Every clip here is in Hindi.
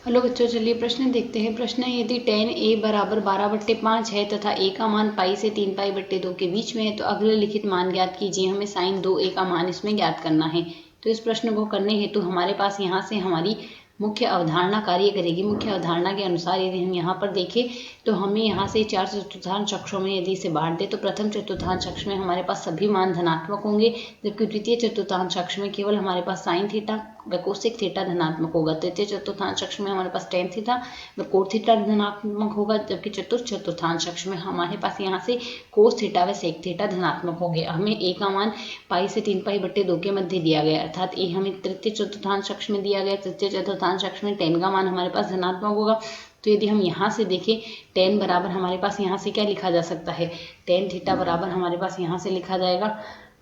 हेलो बच्चों, चलिए प्रश्न देखते हैं। प्रश्न है, यदि tan a बराबर 12/5 है तथा a का मान पाई से 3π/2 के बीच में है तो अगले लिखित मान ज्ञात कीजिए। हमें sin 2a का मान इसमें ज्ञात करना है। तो इस प्रश्न को करने हेतु हमारे पास यहाँ से हमारी मुख्य अवधारणा कार्य करेगी। मुख्य अवधारणा के अनुसार यदि हम यहाँ पर देखें तो हमें यहाँ से 4 चतुर्थांश अक्षों में यदि इसे बांट दे तो प्रथम चतुर्थांश अक्ष में हमारे पास सभी मान धनात्मक होंगे, जबकि द्वितीय चतुर्थांश अक्ष में केवल हमारे पास साइन थीटा व कोसेक थीटा धनात्मक होगा। तृतीय चतुर्थांश अक्ष में हमारे पास टेन थीटा व कोट थीटा धनात्मक होगा, जबकि चतुर्थ चतुर्थांश अक्ष में हमारे पास यहाँ से कोस थीटा व सेक थीटा धनात्मक होंगे। हमें a का मान पाई से 3π/2 के मध्य दिया गया, अर्थात a हमें तृतीय चतुर्थांश अक्ष में दिया गया। तृतीय चतुर्थांश अक्ष में टेन का मान हमारे पास धनात्मक होगा। तो यदि हम यहाँ से देखें टेन बराबर हमारे पास यहाँ से क्या लिखा जा सकता है, टेन थीटा बराबर हमारे पास यहाँ से लिखा जाएगा,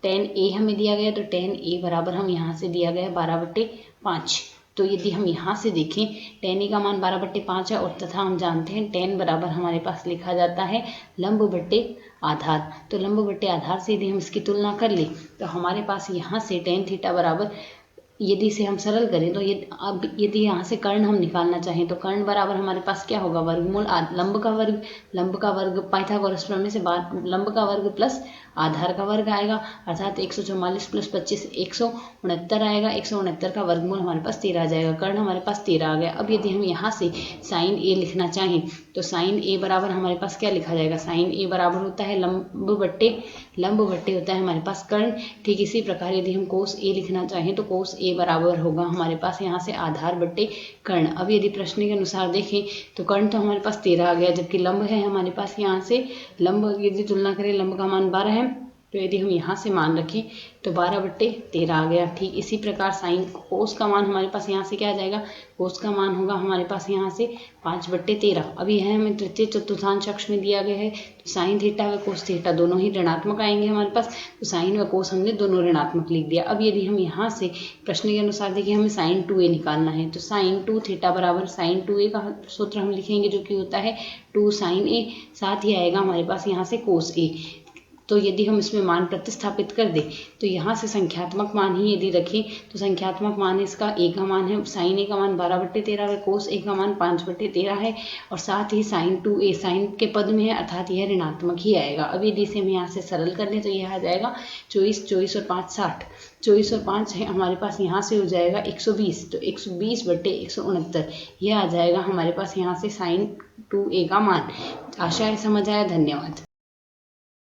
टेन ए हमें दिया गया तो टेन ए बराबर हम यहाँ से दिया गया 12/5। तो यदि हम यहाँ से देखें टेन ए का मान 12/5 है और तथा हम जानते हैं टेन बराबर हमारे पास लिखा जाता है लंब बट्टे आधार। तो लंब बट्टे आधार से यदि हम इसकी तुलना कर ले तो हमारे पास यहाँ से टेन थीटा बराबर, यदि इसे हम सरल करें तो यदि यहाँ से कर्ण हम निकालना चाहें तो कर्ण बराबर हमारे पास क्या होगा, वर्गमूल लंब का वर्ग पाइथागोरस प्रमेय से लंब का वर्ग प्लस आधार का वर्ग आएगा, अर्थात 144 + 25 169 आएगा। 169 का वर्गमूल हमारे पास 13 आ जाएगा। कर्ण हमारे पास 13 आ गया। अब यदि हम यहाँ से साइन ए लिखना चाहें तो साइन ए बराबर हमारे पास क्या लिखा जाएगा, साइन ए बराबर होता है लंब बट्टे होता है हमारे पास कर्ण। ठीक इसी प्रकार यदि हम कोस ए लिखना चाहें तो कोस ए बराबर होगा हमारे पास यहाँ से आधार बट्टे कर्ण। अब यदि प्रश्न के अनुसार देखें तो कर्ण तो हमारे पास 13 आ गया, जबकि लंब है हमारे पास यहाँ से लंब यदि तुलना करें लंब का मान 12 है, तो यदि हम यहाँ से मान रखें तो 12/13 आ गया। ठीक इसी प्रकार साइन कोस का मान हमारे पास यहाँ से क्या आ जाएगा, कोस का मान होगा हमारे पास यहाँ से 5/13। अब यह हमें तृतीय चतुर्थांश अक्ष में दिया गया है तो साइन थीटा व कोस थीटा दोनों ही ऋणात्मक आएंगे हमारे पास। तो साइन व कोस हमने दोनों ऋणात्मक लिख दिया। अब यदि हम यहाँ से प्रश्न के अनुसार देखिए हमें साइन 2a निकालना है तो साइन 2 थीटा बराबर साइन 2a का सूत्र हम लिखेंगे जो कि होता है 2 sin a, साथ ही आएगा हमारे पास यहाँ से कोस a। तो यदि हम इसमें मान प्रतिस्थापित कर दें तो यहाँ से संख्यात्मक मान ही यदि रखें तो संख्यात्मक मान इसका a का मान है, साइन a का मान 12/13 है, कोस a का मान 5/13 है और साथ ही साइन 2a साइन के पद में है, अर्थात यह ऋणात्मक ही आएगा। अब यदि इसे हम यहाँ से सरल कर लें तो यह आ जाएगा 24 और 5 60, 24 और 5 है हमारे पास यहाँ से हो जाएगा 120, तो 120/169 यह आ जाएगा हमारे पास यहाँ से साइन 2a का मान। आशा है समझ आया। धन्यवाद।